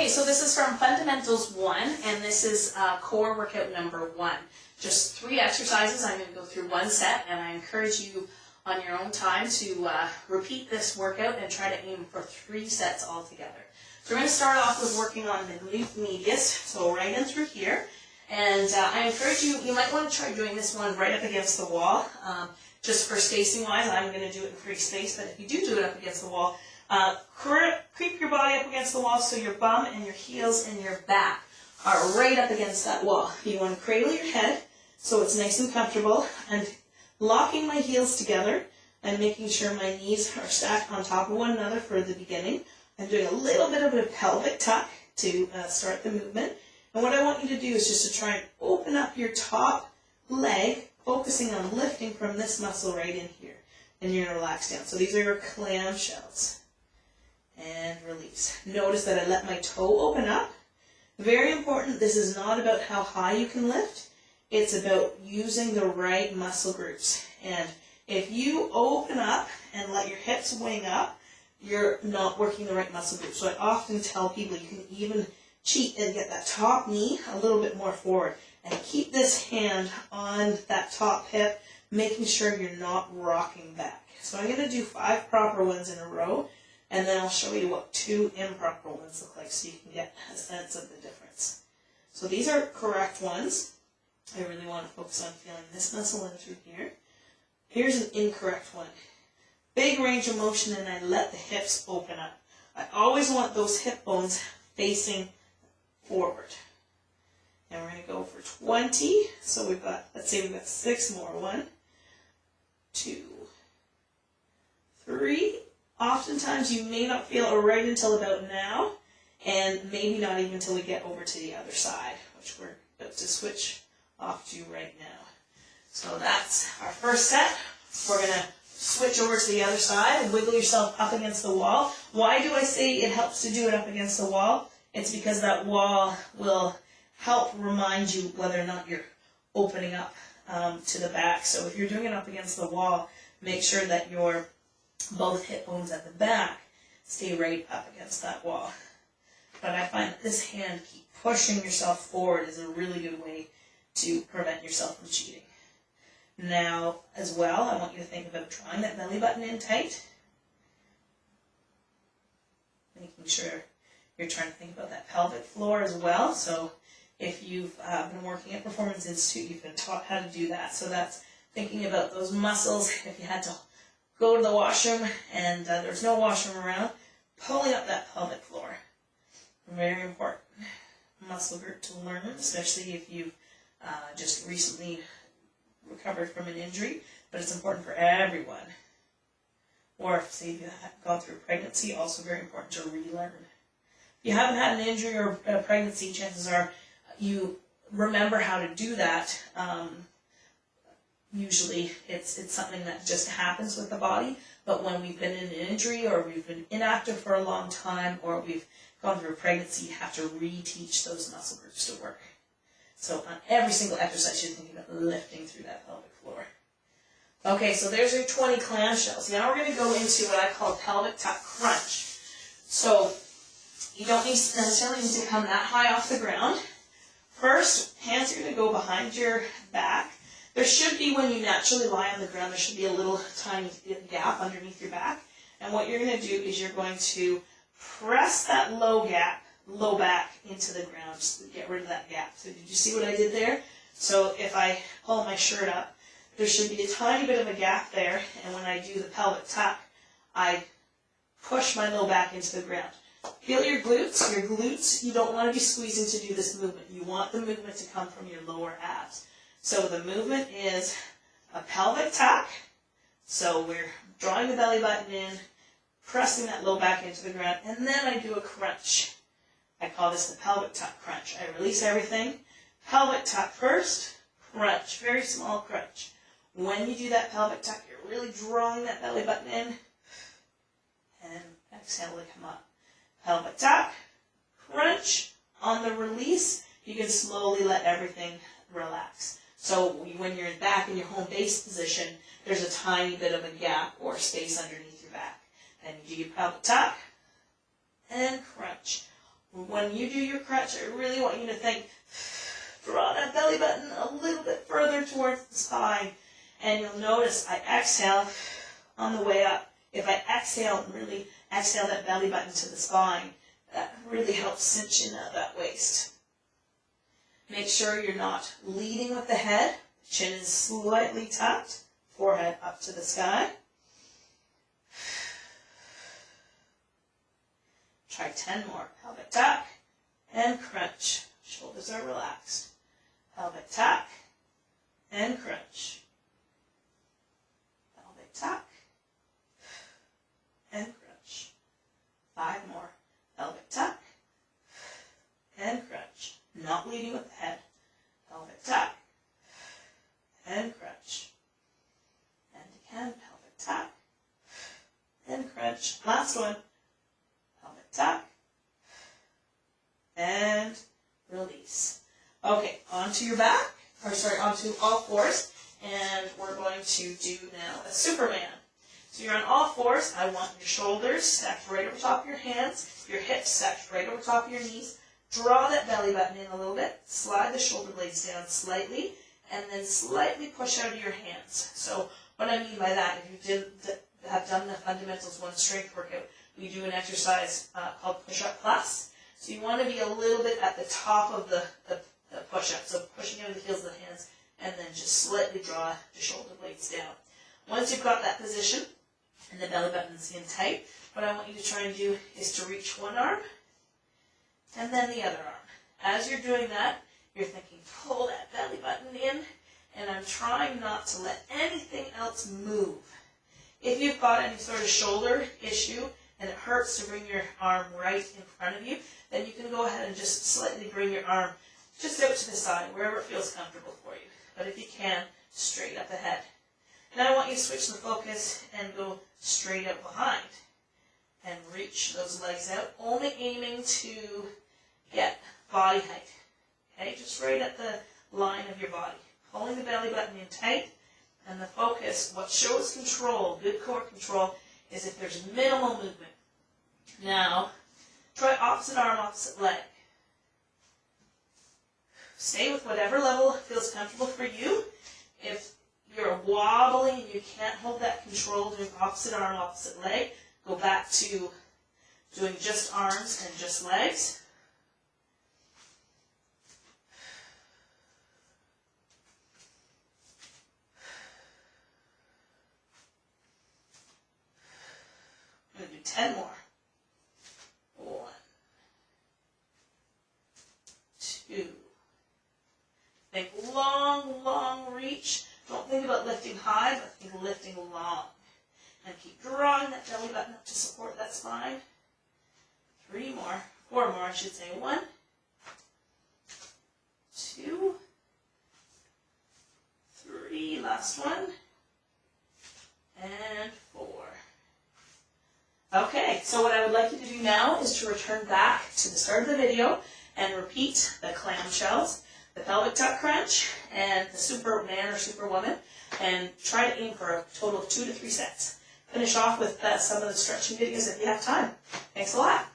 Okay, so this is from Fundamentals 1, and this is core workout number 1. Just 3 exercises. I'm going to go through one set, and I encourage you on your own time to repeat this workout and try to aim for 3 sets altogether. So we're going to start off with working on the glute medius, so right in through here. And I encourage you, you might want to try doing this one right up against the wall. Just for spacing wise, I'm going to do it in free space, but if you do it up against the wall, creep your body up against the wall so your bum and your heels and your back are right up against that wall. You want to cradle your head so it's nice and comfortable, and locking my heels together and making sure my knees are stacked on top of one another for the beginning. I'm doing a little bit of a pelvic tuck to start the movement. And what I want you to do is just to try and open up your top leg, focusing on lifting from this muscle right in here. And you're going to relax down. So these are your clamshells. And release. Notice that I let my toe open up. Very important, this is not about how high you can lift. It's about using the right muscle groups. And if you open up and let your hips wing up, you're not working the right muscle group. So I often tell people you can even cheat and get that top knee a little bit more forward. And keep this hand on that top hip, making sure you're not rocking back. So I'm going to do 5 proper ones in a row, and then I'll show you what 2 improper ones look like so you can get a sense of the difference. So these are correct ones. I really want to focus on feeling this muscle in through here. Here's an incorrect one. Big range of motion, and I let the hips open up. I always want those hip bones facing forward. And we're going to go for 20. So we've got, let's say we've got 6 more. 1, 2, 3. Oftentimes you may not feel it right until about now, and maybe not even until we get over to the other side, which we're about to switch off to right now. So that's our first set. We're going to switch over to the other side and wiggle yourself up against the wall. Why do I say it helps to do it up against the wall? It's because that wall will help remind you whether or not you're opening up to the back. So if you're doing it up against the wall, make sure that your both hip bones at the back stay right up against that wall. But I find that this hand, keep pushing yourself forward, is a really good way to prevent yourself from cheating. Now, as well, I want you to think about drawing that belly button in tight. Making sure you're trying to think about that pelvic floor as well. So if you've been working at Performance Institute, you've been taught how to do that. So that's thinking about those muscles. If you had to go to the washroom and there's no washroom around, pulling up that pelvic floor. Very important muscle group to learn, especially if you've just recently recovered from an injury, but it's important for everyone. Or if, say, you've gone through pregnancy, also very important to relearn. If you haven't had an injury or a pregnancy, chances are you remember how to do that. Usually it's something that just happens with the body, but when we've been in an injury or we've been inactive for a long time or we've gone through a pregnancy, you have to reteach those muscle groups to work. So on every single exercise, you're thinking about lifting through that pelvic floor. Okay, so there's your 20 clamshells. Now we're going to go into what I call pelvic tuck crunch. So you don't necessarily need to come that high off the ground. First, hands are going to go behind your back. There should be, when you naturally lie on the ground, there should be a little tiny gap underneath your back. And what you're going to do is you're going to press that low back into the ground, just to get rid of that gap. So did you see what I did there? So if I pull my shirt up, there should be a tiny bit of a gap there, and when I do the pelvic tuck, I push my low back into the ground. Feel your glutes. Your glutes, you don't want to be squeezing to do this movement. You want the movement to come from your lower abs. So the movement is a pelvic tuck. So we're drawing the belly button in, pressing that low back into the ground, and then I do a crunch. I call this the pelvic tuck crunch. I release everything. Pelvic tuck first, crunch, very small crunch. When you do that pelvic tuck, you're really drawing that belly button in, and exhale to come up. Pelvic tuck, crunch. On the release, you can slowly let everything relax. So when you're back in your home base position, there's a tiny bit of a gap or space underneath your back. Then you do your pelvic tuck and crunch. When you do your crunch, I really want you to think, draw that belly button a little bit further towards the spine. And you'll notice I exhale on the way up. If I exhale and really exhale that belly button to the spine, that really helps cinch in that waist. Make sure you're not leading with the head. Chin is slightly tucked. Forehead up to the sky. Try 10 more. Pelvic tuck and crunch. Shoulders are relaxed. Pelvic tuck and crunch. Pelvic tuck and crunch. 5 more. Pelvic tuck and crunch. Not leading with the head. Pelvic tuck and crunch. And again, pelvic tuck and crunch. Last one. Pelvic tuck and release. Okay, onto your back, onto all fours, and we're going to do now a Superman. So you're on all fours. I want your shoulders stacked right over top of your hands, your hips stacked right over top of your knees. Draw that belly button in a little bit, slide the shoulder blades down slightly, and then slightly push out of your hands. So what I mean by that, if you have done the Fundamentals 1 strength workout, we do an exercise called push-up plus. So you want to be a little bit at the top of the push-up, so pushing out of the heels of the hands, and then just slightly draw the shoulder blades down. Once you've got that position, and the belly button's in tight, what I want you to try and do is to reach one arm, and then the other arm. As you're doing that, you're thinking, pull that belly button in, and I'm trying not to let anything else move. If you've got any sort of shoulder issue, and it hurts to bring your arm right in front of you, then you can go ahead and just slightly bring your arm just out to the side, wherever it feels comfortable for you. But if you can, straight up ahead. Now I want you to switch the focus and go straight out behind. And reach those legs out, only aiming to get body height. Okay, just right at the line of your body. Pulling the belly button in tight, and the focus, what shows control, good core control, is if there's minimal movement. Now, try opposite arm, opposite leg. Stay with whatever level feels comfortable for you. If you're wobbling and you can't hold that control doing opposite arm, opposite leg, go back to doing just arms and just legs. I'm going to do 10 more. 1, 2. Think long, long reach. Don't think about lifting high, but think lifting long. And keep drawing that belly button up to support that spine. 3 more. 4 more, I should say. 1, 2, 3. Last one. And 4. Okay, so what I would like you to do now is to return back to the start of the video and repeat the clamshells, the pelvic tuck crunch, and the Superman or Superwoman, and try to aim for a total of 2 to 3 sets. Finish off with some of the stretching videos if you have time. Thanks a lot.